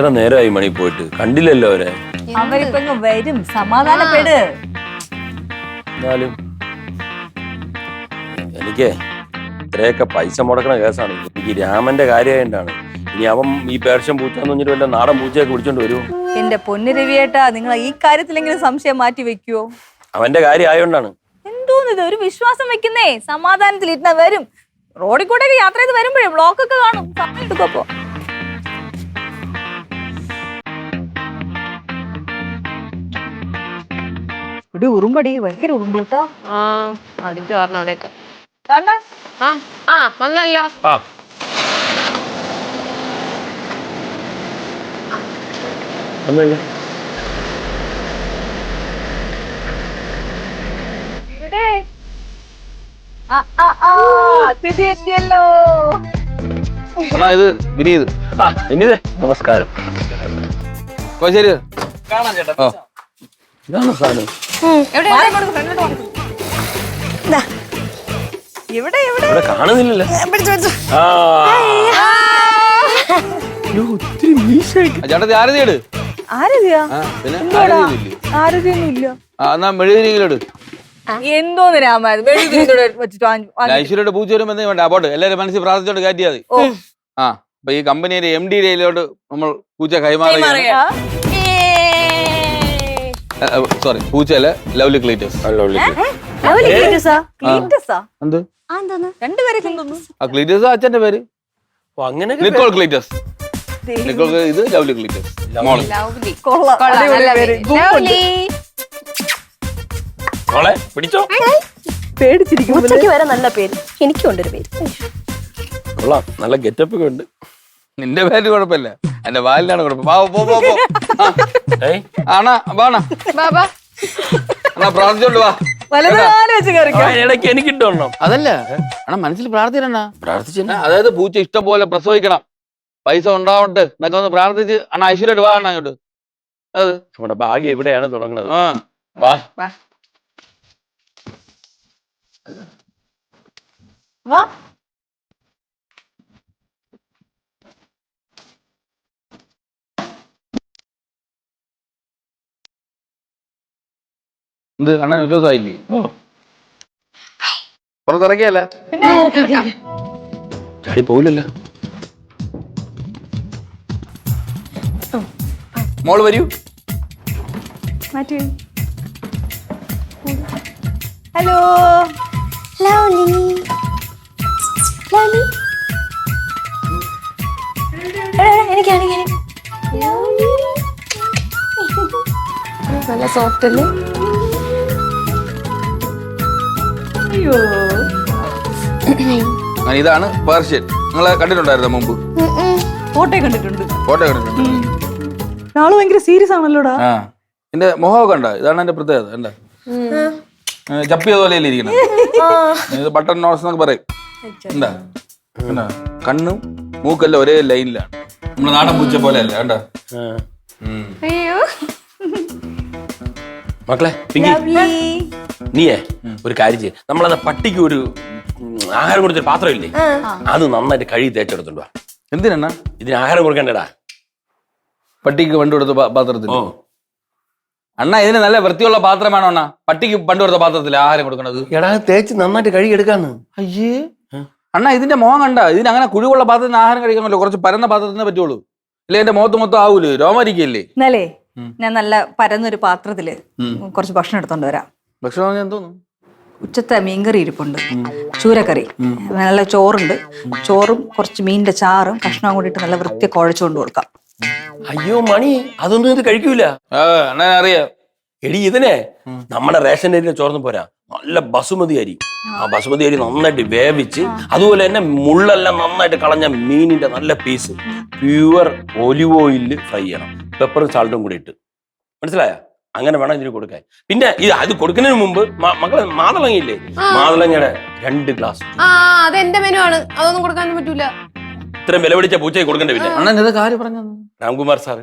എത്ര നേരമായി മണി പോയിട്ട് കണ്ടില്ലല്ലോ അവരെ. അവരിപ്പോ വരും, സമാധാനപ്പെട്. എന്നാലും എനിക്ക് ഇത്രയൊക്കെ പൈസ മുടക്കണ കേസാണ്. എനിക്ക് രാമന്റെ കാര്യമായിട്ടാണ്. ഇനി അവൻ ഈ പേർഷ്യൻ പൂച്ചെന്ന് പറഞ്ഞിട്ട് വല്ല നാടൻ പൂച്ചയൊക്കെ വിളിച്ചോണ്ട് വരുമോ? എന്റെ പൊന്നു രവിയേട്ടാ, നിങ്ങൾ ഈ കാര്യത്തിലെങ്കിലും സംശയം മാറ്റി വെക്കുവോ? അവന്റെ കാര്യം ആയോണ്ടാണ്. എന്തോന്നിത്, ഒരു വിശ്വാസം വെക്കുന്നേ. സമാധാനത്തിൽ ഇരുന്ന വരും. റോഡിൽ കൂടെ യാത്ര ചെയ്ത് വരുമ്പോഴേ ബ്ലോക്ക് ഒക്കെ കാണും. സമയം എടുക്കപ്പോ. ഇവിടെ ഉറുമ്പടി, ഭയങ്കര ഉറുമ്പ് കേട്ടോ. അതിന്റെ കാരണം അവിടെയൊക്കെ വന്നല്ലോ. ഇത് വിനീത്. നമസ്കാരം. ശരി, കാണാൻ ചേട്ടാ. ഇതാണ് സാധനം. ഇവിടെ ഇവിടെ ഇവിടെ കാണുന്നില്ലല്ലോ. ഒത്തിരി മീശായിട്ട്. ചേട്ടത്തി ആരതിയെട്. ആരതിയാ? പിന്നെ ആരതിയൊന്നും ഇല്ല. എന്നാ മെഴുകുതിരിയിലെട്. എന്തോന്ന് രാമ വെച്ചിട്ട് ഐശ്വര്യയുടെ പൂച്ച വരുമ്പോ എന്തെങ്കിലും വേണ്ട. അപ്പോട്ട് എല്ലാവരും മനസ്സിൽ പ്രാർത്ഥിച്ചോണ്ട് കയറ്റിയാൽ മതി. ആ, അപ്പൊ ഈ കമ്പനിയുടെ MD-യിലോട്ട് നമ്മൾ പൂച്ച കൈമാറി. സോറി, പൂച്ചയല്ല, ലവ്ലി ക്ലീറ്റസ്. എന്ത് ആ ക്ലീറ്റസ് അച്ഛന്റെ പേര്? അങ്ങനെ നിക്കോൾ ക്ലീറ്റസ്. നിക്കോൾ, ഇത് ലവ്ലി ക്ലീറ്റസ് മോള്. പിടിച്ചോ. പേടിച്ചിരിക്കും. വരെ നല്ല പേര്. എനിക്കുണ്ടൊരു പേര്. കൊള്ളാം, നല്ല ഗെറ്റപ്പ് ഒക്കെ ഉണ്ട്. നിന്റെ പേര് കുഴപ്പമില്ല, എന്റെ വാലിലാണ് കുഴപ്പം. ആണാ വാണാ പ്രാർത്ഥിച്ചോണ്ട് വാ. ഇടയ്ക്ക് എനിക്ക് ഇട്ടോണം. അതല്ല ആണാ, മനസ്സിൽ പ്രാർത്ഥിക്കണ. പ്രാർത്ഥിച്ചു. അതായത് പൂച്ച ഇഷ്ടം പോലെ പ്രസവിക്കണം, പൈസ ഉണ്ടാവട്ടെ എന്നൊക്കെ ഒന്ന് പ്രാർത്ഥിച്ച് അണ്ണാ ഐശ്വര്യമായിട്ട് വാ. അണ്ണാ ഇങ്ങോട്ട്. അത് നമ്മുടെ ഭാഗ്യം എവിടെയാണ് തുടങ്ങുന്നത്. വാ. എന്ത് അണ്ണൻ വിശ്വാസമായില്ലേ? പുറത്തിറക്കിയല്ല ചാടി പോവില്ലല്ലോ. മോള് വരൂ. ഹലോ നല്ല സോഫ്റ്റ് അല്ലേ? ഇതാണ് പേർഷ്യൻ. നിങ്ങളെ കണ്ടിട്ടുണ്ടായിരുന്നോ മുമ്പ്? ഫോട്ടോ കണ്ടിട്ടുണ്ട്. ഫോട്ടോ കണ്ടിട്ടുണ്ട്. ആള് ഭയങ്കര സീരിയസ് ആണല്ലോടാ. ആ, എന്റെ മുഖമൊക്കെ ഉണ്ടോ? ഇതാണ് എന്റെ പ്രത്യേകത. എന്താ ചപ്പിയതുപോലെ ഇരിക്കണം. ഇത് ബട്ടൺ നോസ് എന്നൊക്കെ പറയും. എന്താ എന്താ കണ്ണും മൂക്കെല്ലാം ഒരേ ലൈനിലാണ്. നമ്മുടെ നാടൻ പൂച്ച പോലെ അല്ല. കണ്ടോ? മക്കളെ നീയേ ഒരു കാര്യം ചെയ്യ. നമ്മളത് പട്ടിക്ക് ഒരു ആഹാരം കൊടുത്തൊരു പാത്രം ഇല്ലേ, അത് നന്നായിട്ട് കഴുകി തേച്ചെടുത്തുണ്ടോ. എന്തിനാ ഇതിന് ആഹാരം കൊടുക്കണ്ടടാ. പട്ടിക്ക് പണ്ട് കൊടുത്ത പാത്രത്തിൽ? അണ്ണാ, ഇതിന് നല്ല വൃത്തിയുള്ള പാത്രം വേണോ അണ്ണാ? പട്ടിക്ക് പണ്ട് കൊടുത്ത പാത്രത്തിൽ ആഹാരം കൊടുക്കണത്? എടാ, തേച്ച് നന്നായിട്ട് കഴുകി എടുക്കാന്ന്. അയ്യേ അണ്ണാ, ഇതിന്റെ മോഹം കണ്ട. ഇതിന് അങ്ങനെ കുഴിവുള്ള പാത്രത്തിന് ആഹാരം കഴിക്കാമല്ലോ. കുറച്ച് പരന്ന പാത്രത്തിനെ പറ്റുള്ളൂ. ഇല്ല എന്റെ മുഖത്ത് മൊത്തം ആവൂലേ, രോമാരിക്കല്ലേ? എന്നാലേ ഞാൻ നല്ല പരന്നൊരു പാത്രത്തില് കുറച്ച് ഭക്ഷണം എടുത്തോണ്ട് വരാം. ഭക്ഷണം എന്തോന്നു? ഉച്ചത്തെ മീൻകറി ഇരിപ്പുണ്ട്, ചൂരക്കറി, നല്ല ചോറുണ്ട്. ചോറും കുറച്ച് മീനിന്റെ ചാറും കഷ്ണവും കൂടിയിട്ട് നല്ല വൃത്തി കുഴച്ചുകൊണ്ട് കൊടുക്കാം. അയ്യോ മണി, അതൊന്നും ഇത് കഴിക്കൂല. അണ്ണാ അറിയാം. എടി ഇതിനെ നമ്മുടെ റേഷൻ അരിയുടെ ചോർന്ന് പോരാ, നല്ല ബസുമതി അരി. ആ ബസുമതി അരി നന്നായിട്ട് വേവിച്ച്, അതുപോലെ തന്നെ മുള്ളെല്ലാം നന്നായിട്ട് കളഞ്ഞ മീനിന്റെ നല്ല പീസ് പ്യുവർ ഒലിവ് ഓയിലിൽ ഫ്രൈ ചെയ്യണം. പെപ്പറും സാൾട്ടും കൂടി ഇട്ട്. മനസ്സിലായ? അങ്ങനെ വേണം ഇതിന് കൊടുക്കാൻ. പിന്നെ അത് കൊടുക്കുന്നതിന് മുമ്പ് മക്കളെ മാതളങ്ങയില്ലേ, മാതളങ്ങയുടെ 2 ഗ്ലാസ്. അതെന്റെ മെനു ആണ്, അതൊന്നും കൊടുക്കാൻ പറ്റൂല. ഇത്രയും വില പിടിച്ച പൂച്ചയെ കൊടുക്കേണ്ടി വരില്ല. അണ്ണൻ ഇത് കാര്യം പറഞ്ഞു രാംകുമാർ സാറ്.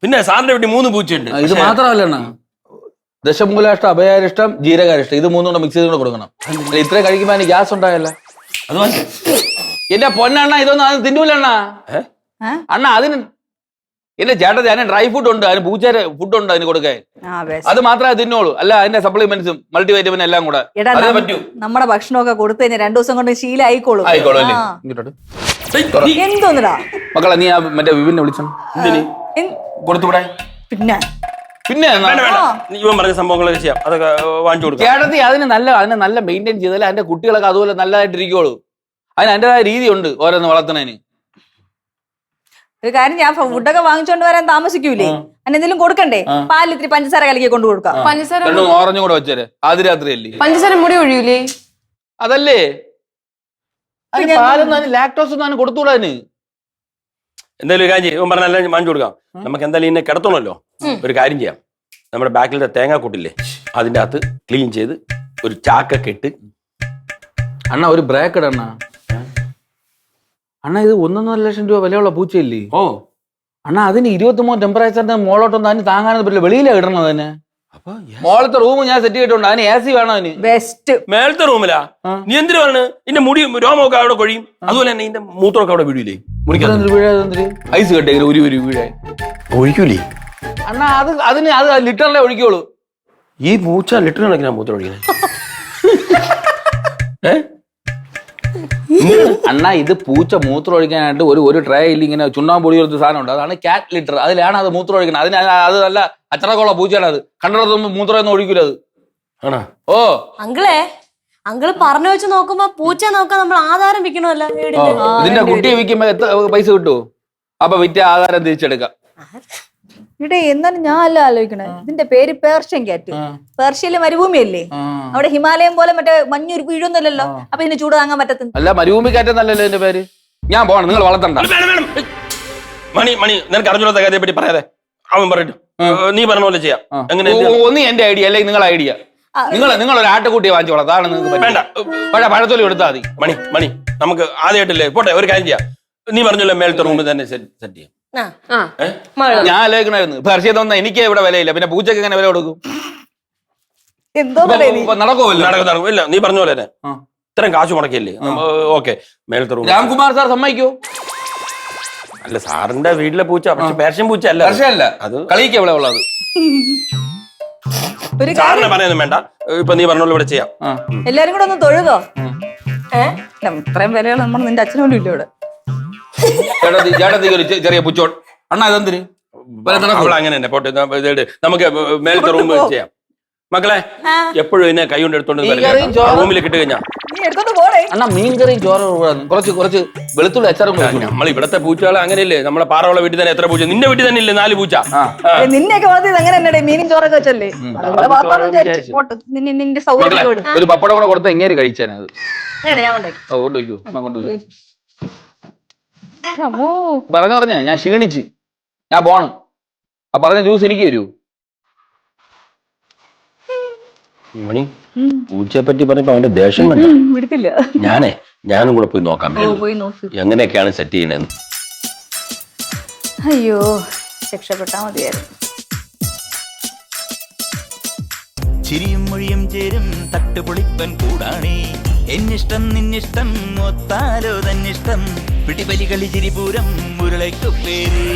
പിന്നെ സാറിന്റെ വീട്ടിൽ 3 പൂച്ചയുണ്ട്. ഇത് മാത്രമല്ല അണ്ണാ, ദശമൂലാഷ്ടം, അഭയാരിഷ്ടം, ജീരകാരിഷ്ടം, ഇത് 3 കൂടെ മിക്സ് ചെയ്ത് കൊടുക്കണം. ഇത്രയും കഴിക്കുമ്പോ അതിന് ഗ്യാസ് ഉണ്ടായല്ല. അത് എന്റെ പൊന്നണ്ണ, ഇതൊന്നും അത് തിന്നൂല അണ്ണാ. അണ്ണാ അതിന് എന്റെ ചേട്ടത്തി അതിന് ഡ്രൈ ഫുഡ് ഉണ്ട്, അതിന് പൂച്ചയുടെ ഫുഡ് ഉണ്ട് അതിന് കൊടുക്കാൻ. ആ ബെസ്റ്റ്. അത് മാത്രമേ തിന്നോളൂ, അല്ല അതിന്റെ സപ്ലിമെന്റ്സും മൾട്ടി വൈറ്റമിൻ എല്ലാം കൂടെ എടാ അതേ പറ്റൂ. നമ്മുടെ ഭക്ഷണമൊക്കെ കൊടുത്തു കഴിഞ്ഞാൽ 2 ദിവസം കൊണ്ട് ശീലം ആയിക്കോളും. ആയിക്കോളൂ അല്ലേ? ആ. ഇങ്ങോട്ട് എന്തോന്നിടാ മക്കളെ, നീ ആ മറ്റേ വിപിനെ വിളിച്ചു കൊടുത്തുവിടെ. പിന്നെ പിന്നെ എന്നാ? വേണ്ട വേണ്ട, ഇവൻ പറഞ്ഞ സംഭവങ്ങളൊക്കെ ചെയ്യാം, അതൊക്കെ വാങ്ങിച്ചു കൊടുക്കാം. ചേട്ടത്തി അതിനെ നല്ല മെയിൻറ്റെയിൻ ചെയ്താലേ അതിന്റെ കുട്ടികളൊക്കെ അതുപോലെ നല്ലതായിട്ടിരിക്കുള്ളൂ. അതിന് അതിൻ്റെതായ രീതിയുണ്ട് ഓരോന്ന് വളർത്തുന്നതിന്. ഒരു കാര്യം, ഞാൻ ഫുഡൊക്കെ വാങ്ങിച്ചോണ്ട് വരാൻ താമസിക്കൂലേ, അതിന് എന്തെങ്കിലും കൊടുക്കണ്ടേ? പാലിൽ ഇത്തിരി പഞ്ചസാര കലക്കി കൊണ്ട് കൊടുക്കാം. പഞ്ചസാര രണ്ടും ഓറഞ്ചും കൂടെ വെച്ചേരെ, ആദ്യ രാത്രി അല്ലേ? പഞ്ചസാര മുടി ഒഴിയൂലേ? അതല്ലേ അതിന് പാലൊന്നും അതിന് ലാക്ടോസ് ഒന്നും അതിന് കൊടുത്തൂടാ. അതിന് എന്തായാലും ഒരു കാര്യം ചെയ്യും, ഇവൻ പറഞ്ഞാൽ വാങ്ങിച്ചു കൊടുക്കാം. നമുക്ക് എന്തായാലും ഇതിനെ കിടത്തണമല്ലോ. ഒരു കാര്യം ചെയ്യാം, നമ്മുടെ ബാക്കിലത്തെ തേങ്ങാക്കൂട്ടില്ലേ അതിൻ്റെ അകത്ത് ക്ലീൻ ചെയ്ത് ഒരു ചാക്കൊക്കെ ഇട്ട്. അണ്ണ ഒരു ബ്രേക്ക് ഇടണ്ണ. അണ്ണ ഇത് 1.5 ലക്ഷം രൂപ വിലയുള്ള പൂച്ചയില്ലേ? ഓ അണ്ണ അതിന് 23 ടെമ്പറേച്ചറിന്റെ മോളോട്ടൊന്നും അതിന് താങ്ങാനൊന്നും പറ്റില്ല. വെളിയിലാണ് ഇടണത് അതിന്. അപ്പൊ മോളത്തെ റൂം ഞാൻ സെറ്റ് ചെയ്തിട്ടുണ്ട്, അതിന് AC വേണം അതിന്. ബെസ്റ്റ്. മേളത്തെ റൂമിലാ? നീ എന്തിനു പറഞ്ഞു? ഇതിന്റെ മുടി രോമമൊക്കെ അവിടെ കൊഴിയും, അതുപോലെ തന്നെ ഇതിന്റെ മൂത്രമൊക്കെ അവിടെ വീഴൂലേ? ഐസ് കെട്ടെ ഒരു വീഴായി ഒഴിക്കൂലേ? അണ്ണ അതിന് ലിറ്ററിലെ ഒഴിക്കുള്ളൂ. ഈ പൂച്ച ലിറ്റർ കണക്കിനാ മൂത്രം ഒഴിക്കുന്നത്. അണ്ണ ഇത് പൂച്ച മൂത്രം ഒഴിക്കാനായിട്ട് ഒരു ട്രേയിൽ ഇങ്ങനെ ചുണ്ണാമ്പ് പൊടി കൊടുത്ത സാധനം ഉണ്ട്, അതാണ് ക്യാറ്റ് ലിറ്റർ. അതിലാണ് അത് മൂത്രം ഒഴിക്കുന്നത്. അത് നല്ല അച്ചടക്കമുള്ള പൂച്ചയാണ്. അത് കണ്ടിടത്തൊന്നും മൂത്രം ഒന്നും ഒഴിക്കൂല അത്. ആണോ? ഓ അങ്കിള് പറഞ്ഞു വെച്ച് നോക്കുമ്പോ പൂച്ച നോക്കാൻ നമ്മൾ ആധാരം വിൽക്കണമല്ലോ. ഇതിന്റെ കുട്ടിയെ വിൽക്കുമ്പോ എത്ര പൈസ കിട്ടുമോ? അപ്പൊ വിറ്റ ആധാരം തിരിച്ചെടുക്കാം. ഇവിടെ എന്നാലും ഞാൻ അല്ല ആലോചിക്കണേ, ഇതിന്റെ പേര് പേർഷ്യൻ ക്യാറ്റ്. പേർഷ്യയിലെ മരുഭൂമിയല്ലേ, അവിടെ ഹിമാലയം പോലെ മറ്റേ മഞ്ഞൊരു വീഴൊന്നുമല്ലല്ലോ. അപ്പൊ ഇതിന് ചൂട് താങ്ങാൻ പറ്റത്തില്ല. അല്ല മരുഭൂമി കാറ്റെന്നല്ലല്ലോ ഇതിന്റെ പേര്. ഞാൻ പോണം, നിങ്ങൾ വളർത്തണ്ട. മണി നിനക്ക് അറിഞ്ഞൂടാത്ത കാര്യത്തെ പറ്റി പറയാതെ അവൻ പറയട്ടെ. നീ പറഞ്ഞ പോലെ ചെയ്യാം. എങ്ങനെ? ഒന്ന് എന്റെ ഐഡിയ അല്ലെങ്കിൽ നിങ്ങളെ ഐഡിയ. നിങ്ങൾ ഒരു ആട്ടുകുട്ടിയെ വാങ്ങിച്ചു വളർത്താം, അതാണ് നിങ്ങൾക്ക് വേണ്ട. പഴത്തൊലി എടുത്താൽ മതി. മണി നമുക്ക് ആദ്യമായിട്ടല്ലേ, പോട്ടെ. ഒരു കാര്യം ചെയ്യാം, നീ പറഞ്ഞല്ലോ മേലത്തെ റൂമിൽ തന്നെ സെറ്റ് ചെയ്യാം. ഞാൻ ആലോചിക്കണായിരുന്നു, പക്ഷേ തോന്നുന്ന എനിക്ക് ഇവിടെ വിലയില്ല, പിന്നെ പൂച്ചക്ക് എങ്ങനെ വില കൊടുക്കും? എന്തോ നടക്കുമല്ലോ. നടക്കും. ഇല്ല, നീ പറഞ്ഞ പോലെ തന്നെ ഇത്രയും കാശ് മുടക്കിയല്ലേ. ഓക്കെ, മേലത്തെ റൂം. രാംകുമാർ സാർ സമ്മതിക്കോ? അല്ല, സാറിന്റെ വീട്ടിലെ പൂച്ച, പക്ഷെ പേർഷ്യൻ പൂച്ച അല്ല. പക്ഷേ അത് കളിക്ക് എവിടെ ഉള്ളത്. സാറിനെ പറയാനൊന്നും വേണ്ട. ഇപ്പൊ നീ പറഞ്ഞോളൂ, ഇവിടെ ചെയ്യാം. എല്ലാരും കൂടെ ഒന്ന് തൊഴുതോ? ഇത്രയും വിലകൾ നമ്മൾ നിന്റെ അച്ഛനും പോലും ഇല്ല ഇവിടെ. ചേട്ടത്തിക്ക് ഒരു ചെറിയ പുച്ചോൺ. അണ്ണാ ഇതെന്തിന്? അങ്ങനെ തന്നെ പോട്ടെ. നമുക്ക് മേലത്തെ റൂം ചെയ്യാം. മക്കളെ, എപ്പോഴും ഇതിനെ കൈ കൊണ്ട് എടുത്തോണ്ട് റൂമിൽ കിട്ടി കഴിഞ്ഞാ അണ്ണാ മീൻകറിയും ചോറും കുറച്ച് വെളുത്തുള്ളി അച്ചാറും. നമ്മൾ ഇവിടത്തെ പൂച്ചകൾ അങ്ങനെയല്ലേ? നമ്മളെ പാറയുള്ള വീട്ടിൽ തന്നെ എത്ര പൂച്ച? നിന്റെ വീട്ടിൽ തന്നെ ഇല്ലേ 4 പൂച്ച? നിന്നെയൊക്കെ വളർത്തിയത് അങ്ങനെ തന്നെ, മീനും ചോറൊക്കെ വെച്ചല്ലേ. നിന്റെ സൗകര്യം ഒരു പപ്പടം കൂടെ കൊടുത്ത എങ്ങനെ കഴിച്ചാനത്? കൊണ്ടുപോയിക്കോ. പറഞ്ഞ ഞാൻ ക്ഷീണിച്ച്, ഞാൻ പോണം. ആ പറഞ്ഞ ജ്യൂസ് എനിക്ക് തരൂ. മണി, പൂച്ചയെ പറ്റി പറഞ്ഞപ്പോ അവന്റെ ദേഷ്യം വിടത്തില്ല. ഞാനും കൂടെ പോയി നോക്കാം എങ്ങനെയൊക്കെയാണ് സെറ്റ് ചെയ്യണെന്ന്. അയ്യോ, രക്ഷപ്പെട്ടാ മതിയായിരുന്നു. ചിരിയും മൊഴിയും ചേരും തട്ടുപൊളിപ്പൻ കൂടാണേ. എന്നിഷ്ടം നിന്നിഷ്ടം ഒത്താലോ തന്നിഷ്ടം. പിടിപലി കളി ചിരിപൂരം മുരളയ്ക്കു പേര്.